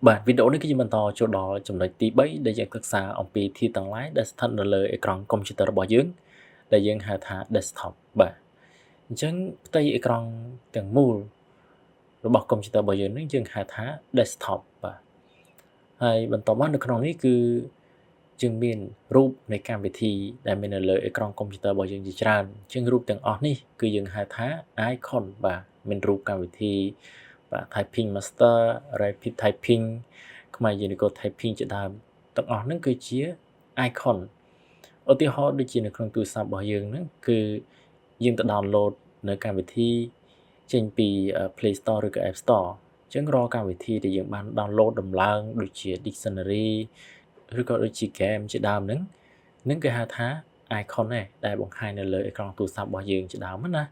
បាទវីដេអូនេះគឺជាបន្តចូលដល់ចំណុចទី3ដែលយើងសិក្សាអំពីធាតុទាំងឡាយដែលស្ថិតនៅលើអេក្រង់កុំព្យូទ័ររបស់យើងដែលយើងហៅថា desktop បាទអញ្ចឹងផ្ទៃអេក្រង់ទាំងមូលរបស់កុំព្យូទ័ររបស់យើងនេះយើងហៅថា desktop បាទហើយបន្តមកនៅក្នុងនេះគឺយើងមានរូបនៃកម្មវិធីដែលមាននៅលើអេក្រង់កុំព្យូទ័ររបស់យើងជាច្រើនអញ្ចឹងរូបទាំងអស់នេះគឺយើងហៅថា icon បាទមានរូបកម្មវិធីបាទ typing master rapid typing ខ្មែរ Unicode typing ជាដើមទាំងអស់ហ្នឹងគឺជា icon ឧទាហរណ៍ដូចជានៅក្នុងទូរស័ព្ទរបស់យើងហ្នឹងគឺយើងទៅ download នៅកម្មវិធីចេញពី Play Store ឬក៏ App Store អញ្ចឹងរាល់កម្មវិធីដែលយើងបាន download ដំឡើងដូចជា dictionary ឬក៏ដូចជា game ជាដើមហ្នឹងគេហៅថា icon ដែលបង្ហាញនៅលើអេក្រង់ទូរស័ព្ទរបស់យើងជាដើមណា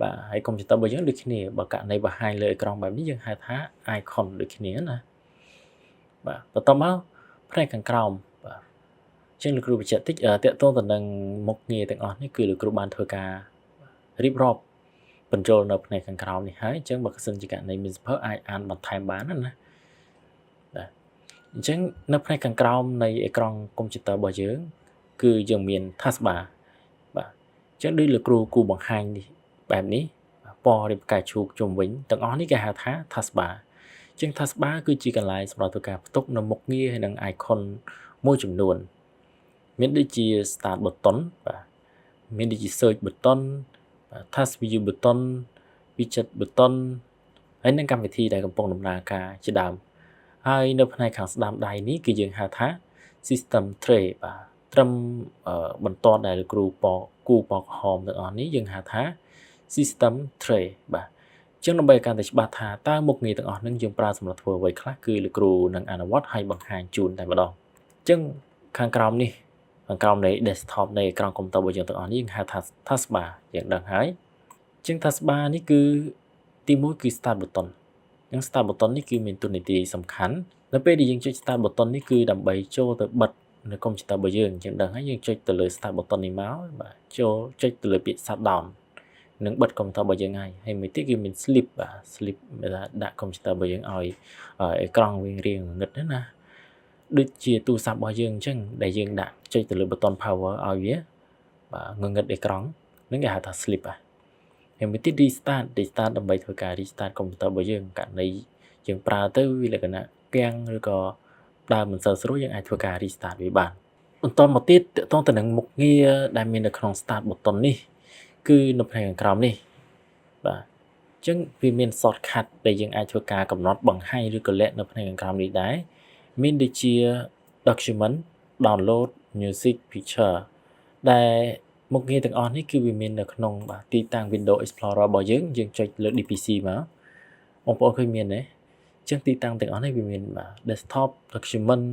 បាទហើយកុំព្យូទ័ររបស់យើងដូចគ្នាបើករណីបង្ហាញលើអេក្រង់បែបនេះយើងហៅថា icon ដូចគ្នាណាបាទបន្តមកផ្នែកខាងក្រោមបាទអញ្ចឹងលោកគ្រូបញ្ជាក់តិចតកតងទៅនឹងមុខងារទាំងអស់នេះគឺលោកគ្រូបានធ្វើការរៀបរាប់បញ្ចូលនៅផ្នែកខាងក្រោមនេះហើយអញ្ចឹងបើសិនជាករណីមានសៀវភៅអាចអានបន្ថែមបានណាបាទអញ្ចឹងនៅផ្នែកខាងក្រោមនៃអេក្រង់កុំព្យូទ័ររបស់យើងគឺយើងមាន taskbar បាទអញ្ចឹងដូចលោកគ្រូគូបង្ហាញនេះបែបនេះពណ៌រៀបការឈូកជុំវិញទាំងអស់នេះគេហៅថា taskbar អញ្ចឹង taskbar គឺជាកន្លែងសម្រាប់ធ្វើការផ្ទុកនៅមុខងារហើយនិង icon មួយចំនួនមានដូចជា start button បាទមានដូចជា search button task view button widget button ហើយនិងកម្មវិធីដែលកំពុងដំណើរការជាដើមហើយនៅផ្នែកខាងស្ដាំដៃនេះគឺយើងហៅថា system tray បាទត្រឹមបន្ទាត់ដែលលោកគ្រូគូពណ៌ក្រហមទាំងអស់នេះយើងហៅថា system tray បាទអញ្ចឹងដើម្បីកាន់តែច្បាស់ថាតើមុខងារទាំងអស់ហ្នឹងយើងប្រើសម្រាប់ធ្វើអ្វីខ្លះគឺលោកគ្រូនឹងអនុវត្តឲ្យបង្ហាញជូនតែម្ដងអញ្ចឹងខាងក្រោមនេះខាងក្រោមនៃ desktop នៃអេក្រង់កុំព្យូទ័ររបស់យើងទាំងអស់នេះយើងហៅថា taskbar យើងដឹងហើយអញ្ចឹង taskbar នេះគឺទី1គឺ start button អញ្ចឹង start button នេះគឺមានតួនាទីសំខាន់នៅពេលដែលយើងចុច start button នេះគឺដើម្បីចូលទៅបិទនៅកុំព្យូទ័ររបស់យើងអញ្ចឹងដឹងហើយយើងចុចទៅលើ start button នេះមកបាទចូលចុចទៅលើពាក្យ shut down នឹងបិទកុំព្យូទ័ររបស់យើងហើយមួយទៀតគឺមាន sleep បាទ sleep ដាក់កុំព្យូទ័ររបស់យើងឲ្យអេក្រង់រៀងងឹតណាដូចជាទូរស័ព្ទរបស់យើងអញ្ចឹងដែលយើងដាក់ចុចទៅលើ button power ឲ្យវាបាទងឹតអេក្រង់នឹងគេហៅថា sleep ហើយមួយទៀត restart ដើម្បីធ្វើការ restart កុំព្យូទ័ររបស់យើងករណីយើងប្រើទៅវាលក្ខណៈពាំងឬក៏ដើមមិនសូវស្រួលយើងអាចធ្វើការ restart វាបានបន្តមកទៀតតកតងទៅនឹងមុខងារដែលមាននៅក្នុង start button នេះគឺនៅផ្នែកខាងក្រោមនេះបាទអញ្ចឹងវាមាន shortcut ដែលយើងអាចធ្វើការកំណត់បង្ហាញឬក៏លាក់នៅផ្នែកខាងក្រោមនេះដែរមានដូចជា document download music picture ដែលមុខងារទាំងអស់នេះគឺវាមាននៅក្នុងបាទទីតាំង Windows Explorer របស់យើងចុចលើ DPC មកបងប្អូនឃើញមានទេអញ្ចឹងទីតាំងទាំងអស់នេះវាមានបាទ desktop document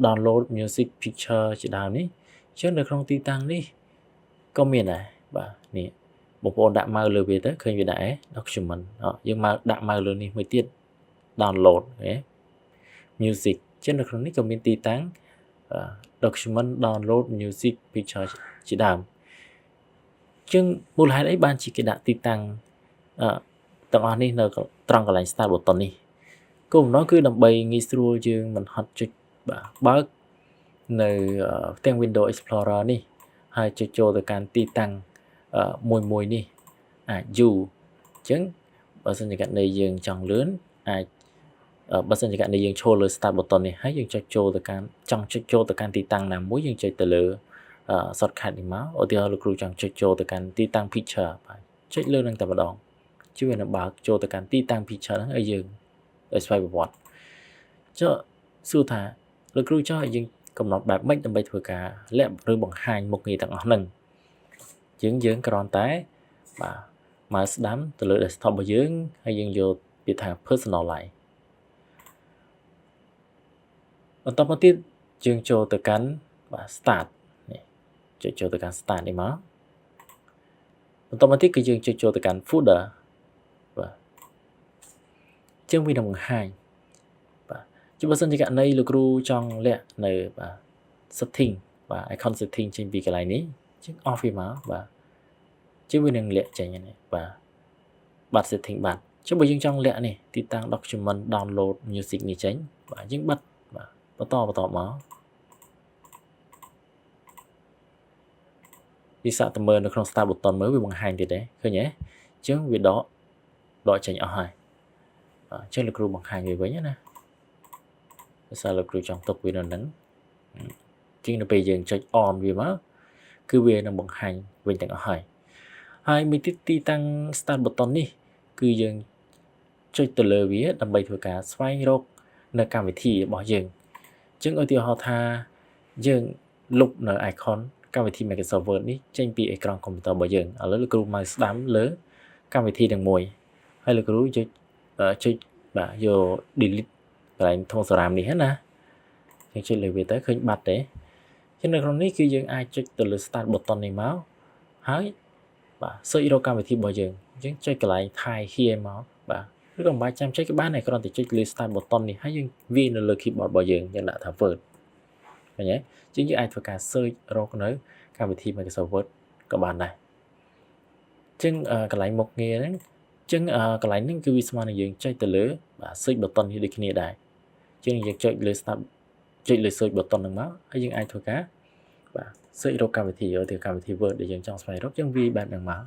download music picture ជាដើមនេះអញ្ចឹងនៅក្នុងទីតាំងនេះក៏មានដែរបាទនេះបងប្អូនដាក់ម៉ៅលើវាទៅឃើញវាដាក់ document យើងមកដាក់ម៉ៅលើនេះមួយទៀត download music អញ្ចឹងនៅក្នុងនេះក៏មានទីតាំងdocument download music picture ជាដើមអញ្ចឹងមូលហេតុអីបានជាគេដាក់ទីតាំងទាំងអស់នេះនៅត្រង់កន្លែង start button នេះគោលបំណងគឺដើម្បីងាយស្រួលយើងមិនហត់ចុចបើកនៅផ្ទាំង Windows Explorer នេះហើយចុចចូលទៅកាន់ទីតាំងមួយនេះអាចយូរអញ្ចឹងបើសិនជាករណីយើងចង់លឿនអាចបើសិនជាករណីយើងឈរលើ start button នេះហើយយើងចុចចូលទៅកាន់ចង់ចុចចូលទៅកាន់ទីតាំងណាមួយយើងចុចទៅលើ shortcut នេះមកឧទាហរណ៍លោកគ្រូចង់ចុចចូលទៅកាន់ទីតាំង picture បាទចុចលើនឹងតែម្ដងជួយនឹងបើកចូលទៅកាន់ទីតាំង picture ហ្នឹងឲ្យយើងឲ្យស្វ័យប្រវត្តិចុះសួរថាលោកគ្រូចង់ឲ្យយើងកំណត់បែបម៉េចដើម្បីធ្វើការលាក់ឬបង្ហាញមុខងារទាំងអស់ហ្នឹងយើងគ្រាន់តែបាទមកស្ដាំទៅលើ desktop របស់យើងហើយយើងយកពាក្យថា personalize បន្តមកទៀតយើងចូលទៅកាន់បាទ start នេះចុចចូលទៅកាន់ start នេះមកបន្តមកទៀតគឺយើងចុចចូលទៅកាន់ folder បាទជាងវានឹងបង្ហាញបាទជាបើសិនជាករណីលោកគ្រូចង់លាក់នៅបាទ setting បាទ icon setting ចេញពីកន្លែងនេះជាង off វាមកបាទជាងវានឹងលាក់ចេញនេះបាទ setting បាទ chứ bây giờ trong lẹ này thì tăng document download music này tránh và những bắt và to mở đi xạ tầm mơ nó không start button mới với bằng hành thì đấy khơi nhé chứ việc đó đợi tránh ở hai chứ lực bằng hành người với nhé nè sao lực trong tục vì nó nắng chứ nó bây giờ check on vì má cứ về nó bằng hành bên cạnh ở hai mình tí tăng start button đi cứ dừng check từ lời viết đầm bày thừa cả xoay rốt nơi cảm vị thị bỏ dừng chứ ở tiêu họ tha dừng lục nơi icon cảm vị thị Microsoft Word đi trên bị icon computer bỏ dừng ở lớp cứ mà đám lớn cảm vị thị đằng mùi hay là cứ chơi bà vô delete lại thông số RAM đi hết nè nhưng chơi lời về tới khơi bật đấy cho nên trong này khi dừng ai check từ lời start button này máu hái và sơ ý đồ cảm vị thị bỏ dừng chứ chơi cái lại thay khi máu và nếu còn 300 check cái bán này còn thì check list start button này hay vì nó là keyboard bảo dưỡng nhận đã thả vượt phải nhé chính như ai thuộc cả search rồi nói cả vị thi mà cái server các bạn này chân cái lại một nghề đấy chân cái lại những cái video này dùng check từ lứa và search button như được kia đại chân dùng check list start check list search button đằng máu hay những ai thuộc cả và search rồi cả vị thi ở thì cả vị thi vượt để dùng trong file rất chân vi bạn đằng máu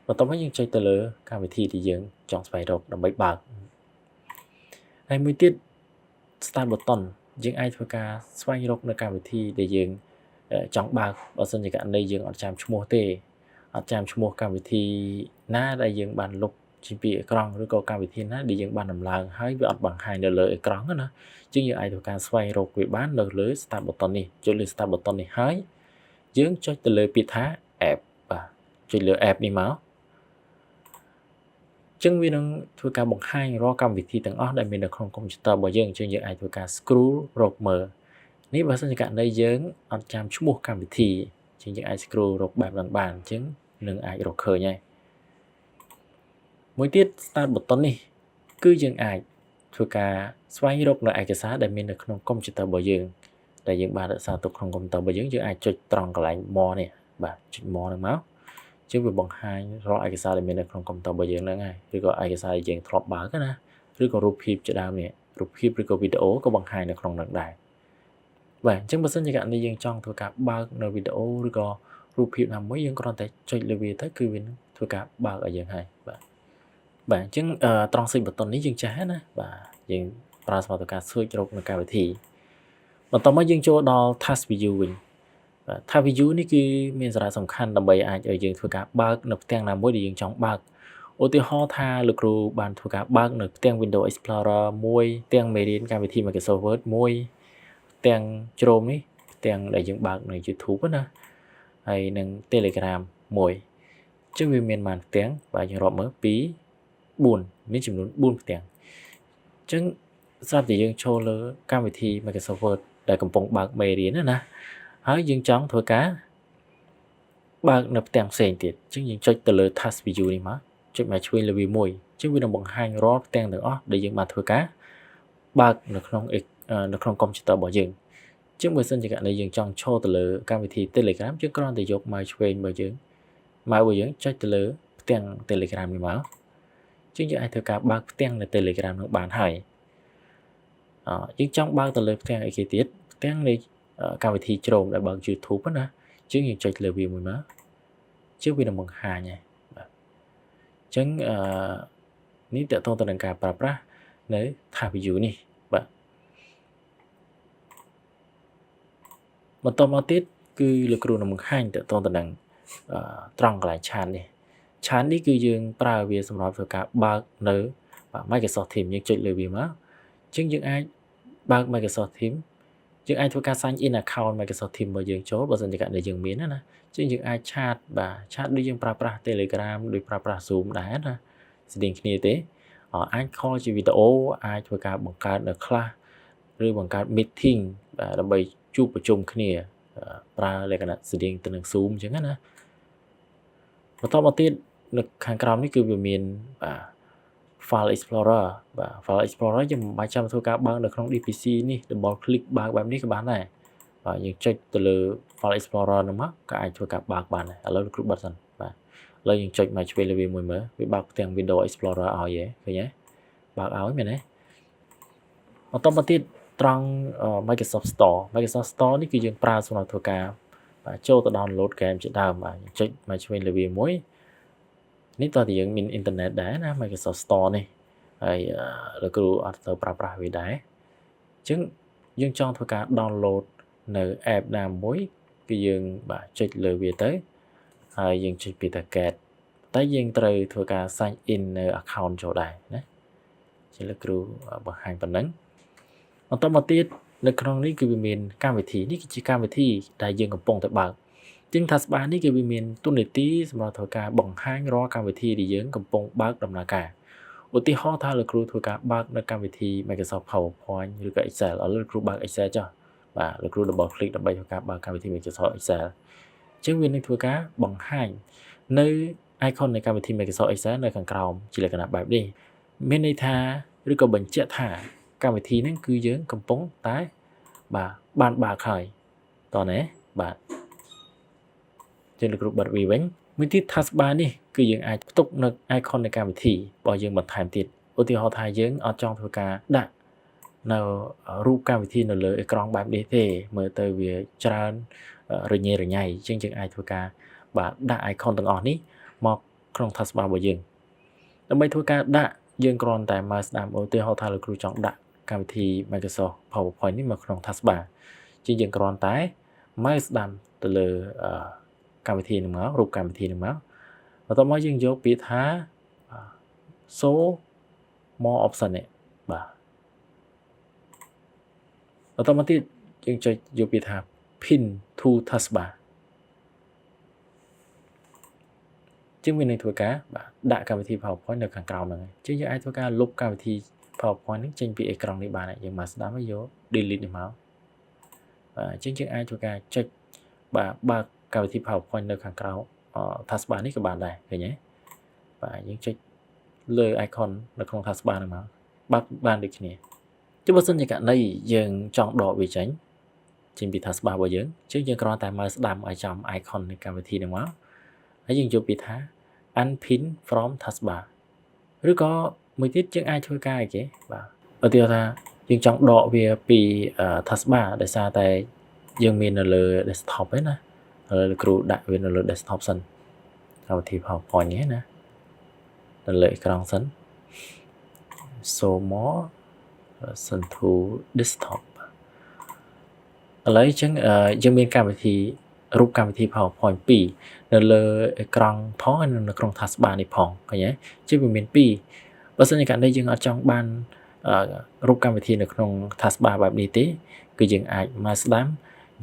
và tôi mới những chơi từ lửa cả vị thi thì dựng chọn phải đọc đồng bấy bạc ai mới tiết start button những ai thôi cả xoay đọcនៅកម្មវិធីដែលយើងចង់បើកបើសិនជាករណីយើងអត់ចាំឈ្មោះទេអត់ចាំឈ្មោះកម្មវិធីណាដែលយើងបានលុបជាពីអេក្រង់ឬក៏កម្មវិធីណាដែលយើងបានដំឡើងហើយវាអត់បង្ហាញនៅលើអេក្រង់ណាជាងយើងអាចធ្វើការស្វែងរកវាបាននៅលើ start button នេះចុចលើ start button នេះហើយយើងចុចទៅលើពាក្យថា app បាទចុចលើ app នេះមកចឹងវានឹងធ្វើការបង្ហាញរាល់កម្មវិធីទាំងអស់ដែលមាននៅក្នុងកុំព្យូទ័ររបស់យើងជាងយើងអាចធ្វើការ scroll រកមើលនេះបើសិនជាករណីយើងអត់ចាំឈ្មោះកម្មវិធីជាងយើងអាច scroll រកបែបហ្នឹងបានអញ្ចឹងនឹងអាចរកឃើញហើយមួយទៀត start button នេះគឺយើងអាចធ្វើការស្វែងរកនៅឯកសារដែលមាននៅក្នុងកុំព្យូទ័ររបស់យើងដែលយើងបានរក្សាទុកក្នុងកុំព្យូទ័ររបស់យើងអាចចុចត្រង់កន្លែង more នេះបាទចុច more ហ្នឹងមកchứ về bằng hai rõ ai cái sao để mình được không công tơ bây giờ nữa ngay rồi có ai cái sao dạng thọp báo cái nè rồi có rụp hiệp cho đam nè rụp hiệp rồi có video có bằng hai là không nặng đại vậy chứ bớt sinh như bạn đi dân trong thôi cả ba nơi video rồi có rụp hiệp nào mới dân còn thể chơi lưu tới cứ viên thôi cả ba ở dân hai bạn chứ trong sinh bật tuần ní dân trái nè và dân plasma thôi cả xuôi cho nó cả về thì mà tao mới dân cho đo task viewingถ้าวิวนี่คือมีสาระสำคัญដើម្បីអាចឲ្យយើងធ្វើការបើកនៅផ្ទាំងណាមួយដែលយើងចង់បើកឧទាហរណ៍ថាលោកគ្រូបានធ្វើការបើកនៅផ្ទាំង Windows Explorer មួយផ្ទាំងមេរៀនកម្មវិធី Microsoft Word មួយផ្ទាំងជ្រោមនេះផ្ទាំងដែលយើងបើកនៅ YouTube ណាហើយនឹង Telegram មួយអញ្ចឹងវាមានប៉ុន្មានផ្ទាំងបាទយើងរាប់មើល2 4មានចំនួន4ផ្ទាំងអញ្ចឹងស្រាប់តែយើងចូលលើកម្មវិធី Microsoft Word ដែលកំពុងបើកមេរៀនណាហើយយើងចង់ធ្វើការបើកនៅផ្ទាំងផ្សេងទៀតអញ្ចឹងយើងចុចទៅលើ task view នេះមកចុចមកឆ្វេងលើវាមួយអញ្ចឹងវានឹងបង្ហាញរាល់ផ្ទាំងទាំងអស់ដែលយើងបានធ្វើការបើកនៅក្នុងកុំព្យូទ័ររបស់យើងអញ្ចឹងបើសិនជាករណីយើងចង់ចូលទៅលើកម្មវិធី Telegram យើងគ្រាន់តែយកមកឆ្វេងរបស់យើងចុចទៅលើផ្ទាំង Telegram នេះមកអញ្ចឹងយើងអាចធ្វើការបើកផ្ទាំងនៅ Telegram នឹងបានហើយយើងចង់បើកទៅលើផ្ទាំងអីគេទៀតផ្ទាំងនេះកម្មវិធីជ្រោមដែលបើក YouTube ណាជាងយើងចុចលើវាមួយមកជាងវានឹងបង្ហាញហើយបាទអញ្ចឹងនេះតើតទៅនឹងការប្រើប្រាស់នៅ Tab View នេះបាទបន្តមកទៀតគឺលោកគ្រូនឹងបង្ហាញតើតទៅនឹងត្រង់កន្លែងឆាននេះគឺយើងប្រើវាសម្រាប់ធ្វើការបើកនៅ Microsoft Teams យើងចុចលើវាមកអញ្ចឹងយើងអាចបើក Microsoft Teamsយើងអាចធ្វើការ sign in account Microsoft Teams របស់យើងចូលបើសិនជាករណីយើងមានណាជាងយើងអាចឆាតដូចយើងប្រើប្រាស់ Telegram ដូចប្រើប្រាស់ Zoom ដែរណាស្តៀងគ្នាទេអាច call ជាវីដេអូអាចធ្វើការបង្កើតនៅ class ឬបង្កើត meeting ដើម្បីជួបប្រជុំគ្នាប្រើលក្ខណៈស្តៀងទៅនឹង Zoom អញ្ចឹងណាបន្តមកទៀតនៅខាងក្រោមនេះគឺវាមានFile Explorer File Explorer យើងមិនបាច់ចាំធ្វើការបើកនៅក្នុង DPC នេះ double click បើកបែបនេះក៏បានដែរបាទយើងចុចទៅលើ File Explorer នោះមកក៏អាចធ្វើការបើកបានដែរឥឡូវគ្រូបិទសិនបាទ លើយើងចុចមក ឆ្វេងលើវាមួយមើលវាបើកទាំង Windows Explorer ឲ្យហ៎ឃើញទេបើកឲ្យមែនទេបន្តមកទៀតត្រង់ Microsoft Store នេះគឺយើងប្រើសម្រាប់ធ្វើការបាទចូលទៅ download game ជាដើមបាទចុចមកឆ្វេងលើវាមួយនេះតើយើងមានអ៊ីនធឺណិតដែរណា Microsoft Store នេះហើយលោកគ្រូអត់ទៅប្រើប្រាស់វាដែរអញ្ចឹងយើងចង់ធ្វើការ download នៅ app ណាមួយគឺយើងបាទចុចលើវាទៅហើយយើងចុចពីតា get តែយើងត្រូវធ្វើការ sign in នៅ account ចូលដែរណាជាលោកគ្រូបង្ហាញប៉ុណ្ណឹងបន្តមកទៀតនៅក្នុងនេះគឺវាមានកម្មវិធីនេះគឺជាកម្មវិធីដែលយើងកំពុងតែបើកជាង Taskbar នេះគឺវាមានទូនាទីសម្រាប់ធ្វើការបង្ហាញរាល់កម្មវិធីដែលយើងកំពុងបើកដំណើរការឧទាហរណ៍ថាលោកគ្រូធ្វើការបើកនៅកម្មវិធី Microsoft PowerPoint ឬក៏ Excel ឥឡូវលោកគ្រូបើក Excel ចុះបាទលោកគ្រូ double click ដើម្បីធ្វើការបើកកម្មវិធី Microsoft Excel អញ្ចឹងវានឹងធ្វើការបង្ហាញនៅ icon នៃកម្មវិធី Microsoft Excel នៅខាងក្រោមជាលក្ខណៈបែបនេះមានន័យថាឬក៏បញ្ជាក់ថាកម្មវិធីហ្នឹងគឺយើងកំពុងតែបាទបានបើកហើយតោះណាបាទជាលោកគ្រូបិទវាវិញមួយទៀត Taskbar នេះគឺយើងអាចផ្ទុកនៅ icon នៃកម្មវិធីរបស់យើងបន្ថែមទៀតឧទាហរណ៍ថាយើងអត់ចង់ធ្វើការដាក់នៅរូបកម្មវិធីនៅលើអេក្រង់បែបនេះទេមើលទៅវាច្រើនរញ៉េរញ៉ៃអញ្ចឹងយើងអាចធ្វើការបាទដាក់ icon ទាំងអស់នេះមកក្នុង Taskbar របស់យើងដើម្បីធ្វើការដាក់យើងគ្រាន់តែមើលស្ដាំឧទាហរណ៍ថាលោកគ្រូចង់ដាក់កម្មវិធី Microsoft PowerPoint នេះមកក្នុង Taskbar ជាយើងគ្រាន់តែមើលស្ដាំទៅលើកម្មវិធីនឹងមករូបកម្មវិធីនឹងមកបន្ទាប់មកយើងយកពាក្យថា show more option នេះបាទបន្ទាប់មកទៀតយើងចុចយកពាក្យថា pin to taskbar ជាងមានន័យធ្វើការបាទដាក់កម្មវិធី PowerPoint នៅខាងក្រោមហ្នឹងហើយជាងយើងអាចធ្វើការលុបកម្មវិធី PowerPoint នេះចេញពីអេក្រង់នេះបានហើយយើងមកស្ដាំហើយយក delete នេះមកបាទជាងយើងអាចធ្វើការចុចបាទបើកកម្មវិធី PowerPoint នៅខាងក្រៅTaskbar នេះក៏បានដែរឃើញទេបាទយើងចុចលើ icon នៅក្នុង Taskbar ហ្នឹងមកបើកបានដូចគ្នាចុះបើសិនជាករណីយើងចង់ដកវាចេញពី Taskbar របស់យើងយើងគ្រាន់តែមើលស្ដាំឲ្យចំ icon នៃកម្មវិធីហ្នឹងមកហើយយើងយកពាក្យថា unpin from Taskbar ឬក៏មួយទៀតយើងអាចធ្វើការអីគេបាទឧទាហរណ៍ថាយើងចង់ដកវាពី Taskbar ដោយសារតែយើងមាននៅលើ desktop ឯណាហើយលោកគ្រូដាក់វានៅលើ desktop សិនកម្មវិធី PowerPoint នេះណានៅលើអេក្រង់សិន show more send to desktop ឥឡូវអញ្ចឹងយើងមានកម្មវិធីរូបកម្មវិធី PowerPoint 2នៅលើអេក្រង់ផងហើយនៅក្នុង Taskbar នេះផងឃើញទេជាវាមាន2បើសិនជាករណីយើងអត់ចង់បានរូបកម្មវិធីនៅក្នុង Taskbar បែបនេះទេគឺយើងអាចមកស្ដាំ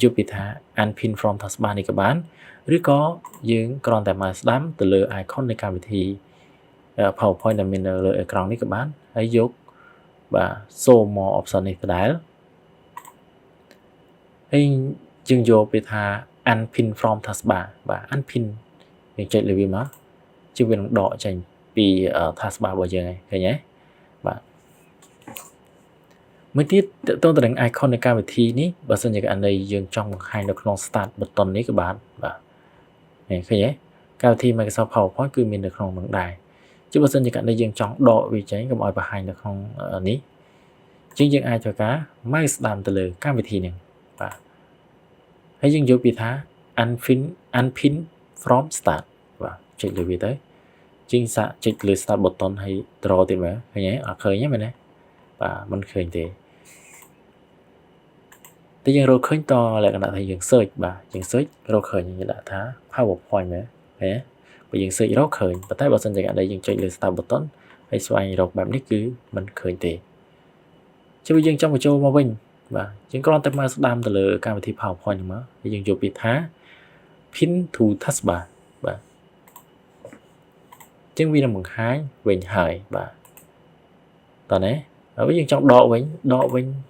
យកពាក្យថា unpin from Taskbar នេះក៏បានឬក៏យើងគ្រាន់តែមកស្ដាំទៅលើ icon នៃកម្មវិធី PowerPoint ដែលមាននៅលើអេក្រង់នេះក៏បានហើយយកបាទ show more option នេះដដែលហើយយើងយកពាក្យថា unpin from Taskbar បាទ unpin យើងចុចលើវាមកជាវានឹងដកចេញពី Taskbar របស់យើងហើយឃើញទេបាទមួយទៀតតទៅនឹង icon នៃកម្មវិធីនេះបើសិនជាករណីយើងចង់បង្ហាញនៅក្នុង start button នេះក៏បានបាទឃើញទេកម្មវិធី Microsoft PowerPoint គឺមាននៅក្នុងនឹងដែរជាបើសិនជាករណីយើងចង់ដកវាចេញកុំឲ្យបង្ហាញនៅក្នុងនេះយើងអាចធ្វើការម៉ៅស្ដាំទៅលើកម្មវិធីនេះបាទហើយយើងយកពាក្យថា unpin from start បាទចុចលើវាទៅជាងសាកចុចលើ start button ហើយ draw ទៀតមើលឃើញទេអត់ឃើញទេមែនទេបាទមិនឃើញទេតែយើងរកឃើញតលក្ខណៈថាយើង search បាទយើង search រកឃើញយើងដាក់ថា PowerPoint មែនទេបើយើង search រកឃើញប៉ុន្តែបើសិនជាករណីយើងចុចលើ start button ហើយស្វែងរកបែបនេះគឺមិនឃើញទេជួយយើងចង់បញ្ចូលមកវិញបាទយើងគ្រាន់តែមកស្ដាំទៅលើកម្មវិធី PowerPoint ហ្នឹងមកហើយយើងយកពាក្យថា pin to taskbar បាទជាងវានឹងបង្ហាញវិញហើយបាទតោះណាហើយយើងចង់ដកវិញ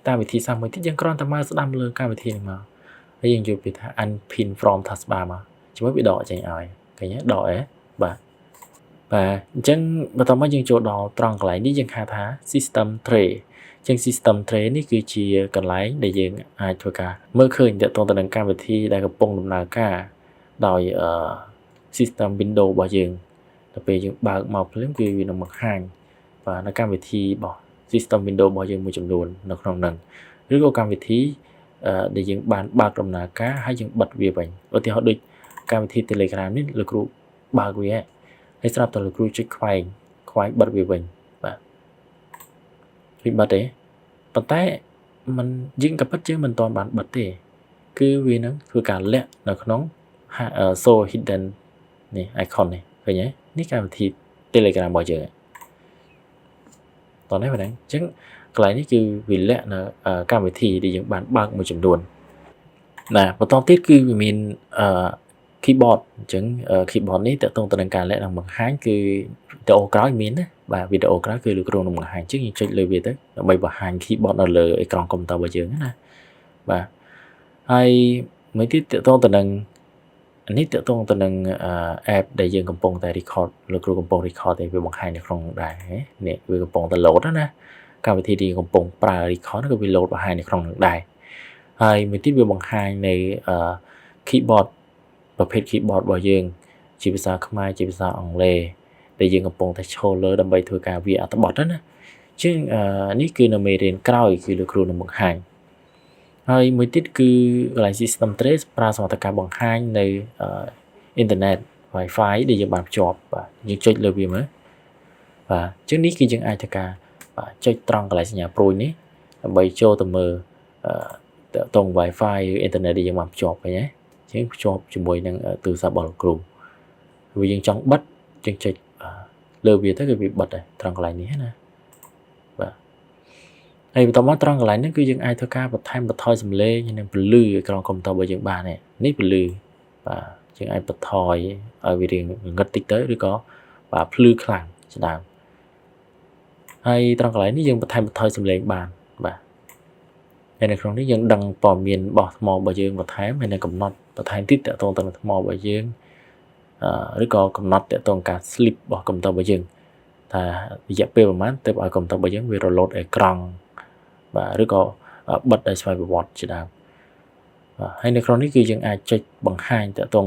តាមវិធីសាស្ត្រមួយទៀតយើងគ្រាន់តែមកស្ដាំលើកម្មវិធីនេះមកហើយយើងយកពាក្យថា unpin from taskbar មកជាមួយវាដកចេញឲ្យឃើញទេដកអីបាទអញ្ចឹងបន្តមកយើងចូលដល់ត្រង់កន្លែងនេះយើងហៅថា system tray ជាង system tray នេះគឺជាកន្លែងដែលយើងអាចធ្វើការមើលឃើញទាក់ទងទៅនឹងកម្មវិធីដែលកំពុងដំណើរការដោយ system Windows របស់យើងដល់ពេលយើងបើកមកភ្លាមគឺវានឹងបង្ហាញបាទនៅកម្មវិធីរបស់ system Windows របស់យើងមួយចំនួននៅក្នុងហ្នឹងឬក៏កម្មវិធីដែលយើងបានបើកដំណើរការហើយយើងបិទវាវិញឧទាហរណ៍ដូចកម្មវិធី Telegram នេះលោកគ្រូបើកវាហើយស្រាប់តែលោកគ្រូចុចខ្វែងបិទវាវិញបាទវាបិទទេប៉ុន្តែมันយើងក៏ពិតជាមិនទាន់បានបិទទេគឺវានឹងធ្វើការលាក់នៅក្នុង show hidden នេះ icon នេះឃើញទេនេះកម្មវិធី Telegram របស់យើងតោះនេះបងអញ្ចឹងកន្លែងនេះគឺវាលាក់នៅកម្មវិធីដែលយើងបានបើកមួយចំនួនណាបន្តទៀតគឺវាមានkeyboard អញ្ចឹង keyboard នេះតើតើទៅនឹងការលាក់នឹងបង្ហាញគឺវីដេអូក្រោយមានណាបាទវីដេអូក្រោយគឺលោកគ្រូនឹងបង្ហាញអញ្ចឹងយើងចុចលើវាទៅដើម្បីបង្ហាញ keyboard នៅលើអេក្រង់កុំព្យូទ័ររបស់យើងណាបាទហើយមួយទៀតតើតើទៅនឹងនេះតើតើទៅនឹង app ដែលយើងកំពុងតែ record លោកគ្រូកំពុង record តែវាបង្ហាញនៅក្នុងដែរនេះវាកំពុងតែ load ណាកម្មវិធីដែលកំពុងប្រើ record គឺវា load បង្ហាញនៅក្នុងនឹងដែរហើយមួយទៀតវាបង្ហាញនៅ keyboard ប្រភេទ keyboard របស់យើងជាភាសាខ្មែរជាភាសាអង់គ្លេសដែលយើងកំពុងតែឈរលើដើម្បីធ្វើការវាអត្ថបទណាជាងនេះគឺនៅមេរៀនក្រោយគឺលោកគ្រូនឹងបង្ហាញហើយមួយទៀតគឺកន្លែង system trace ប្រើសមត្ថភាពបង្ហាញនៅអ៊ីនធឺណិត Wi-Fi ដែលយើងបានភ្ជាប់បាទយើងចុចលើវាមើលបាទជាងនេះគឺយើងអាចធ្វើការបាទចុចត្រង់កន្លែងសញ្ញាព្រួយនេះដើម្បីចូលទៅមើលតើតង Wi-Fi ឬអ៊ីនធឺណិតដែលយើងបានភ្ជាប់ឃើញទេជាងភ្ជាប់ជាមួយនឹងទូរស័ព្ទរបស់លោកគ្រូវាយើងចង់បិទយើងចុចលើវាទៅគឺវាបិទដែរត្រង់កន្លែងនេះណាបាទហើយបន្តមកត្រង់កន្លែងនេះគឺយើងអាចធ្វើការបន្ថែមបន្ថយសំឡេងនិងពន្លឺអេក្រង់កុំព្យូទ័ររបស់យើងបាននេះពន្លឺបាទយើងអាចបន្ថយឲ្យវារៀងងឹតតិចទៅឬក៏បាទភ្លឺខ្លាំងស្ដើមហើយត្រង់កន្លែងនេះយើងបន្ថែមបន្ថយសំឡេងបានបាទហើយនៅក្នុងនេះយើងដឹងព័ត៌មានរបស់ថ្មរបស់យើងបន្ថែមហើយនឹងកំណត់បន្ថែមទៀតតទៅនឹងថ្មរបស់យើងឬក៏កំណត់តទៅនឹងការ sleep របស់កុំព្យូទ័ររបស់យើងថារយៈពេលប្រហែលទៅឲ្យកុំព្យូទ័ររបស់យើងវា reload អេក្រង់បាទឬក៏បិទដោយស្វ័យប្រវត្តិជាដើមបាទហើយនៅក្នុងនេះគឺយើងអាចចុចបង្ហាញតទៅ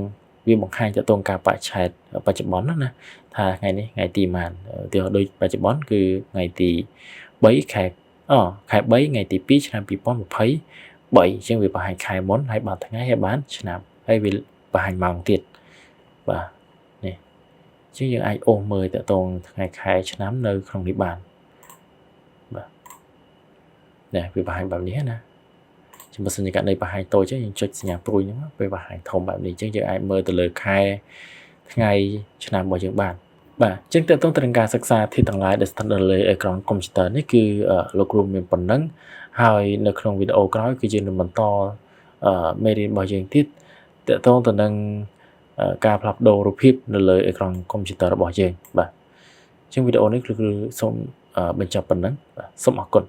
វាបង្ហាញតទៅនឹងការបច្ឆេទបច្ចុប្បន្នណាថាថ្ងៃនេះថ្ងៃទីប៉ុន្មានឧទាហរណ៍ដូចបច្ចុប្បន្នគឺថ្ងៃទី3ខែ3ថ្ងៃទី2ឆ្នាំ2023អញ្ចឹងវាបង្ហាញខែមុនហើយបានថ្ងៃហើយបានឆ្នាំហើយវាបង្ហាញម៉ោងទៀតបាទនេះអញ្ចឹងយើងអាចអូសមើលតទៅថ្ងៃខែឆ្នាំនៅក្នុងនេះបានបាទនេះវាបង្ហាញបែបនេះណាជាបើសិនជាករណីបង្ហាញតូចយើងចុចសញ្ញាព្រួយហ្នឹងពេលបង្ហាញធំបែបនេះអញ្ចឹងយើងអាចមើលទៅលើខែថ្ងៃឆ្នាំរបស់យើងបានបាទអញ្ចឹងតើតើទៅនឹងការសិក្សាធាតុទាំងឡាយដែលស្ថិតនៅលើអេក្រង់កុំព្យូទ័រនេះគឺលោកគ្រូមានប៉ុណ្ណឹងហើយនៅក្នុងវីដេអូក្រោយគឺយើងនឹងបន្តមេរៀនរបស់យើងទៀតតើតើទៅនឹងការផ្លាស់ប្ដូររូបភាពនៅលើអេក្រង់កុំព្យូទ័ររបស់យើងបាទអញ្ចឹងវីដេអូនេះគឺសូមបញ្ចប់ប៉ុណ្ណឹងបាទសូមអរគុណ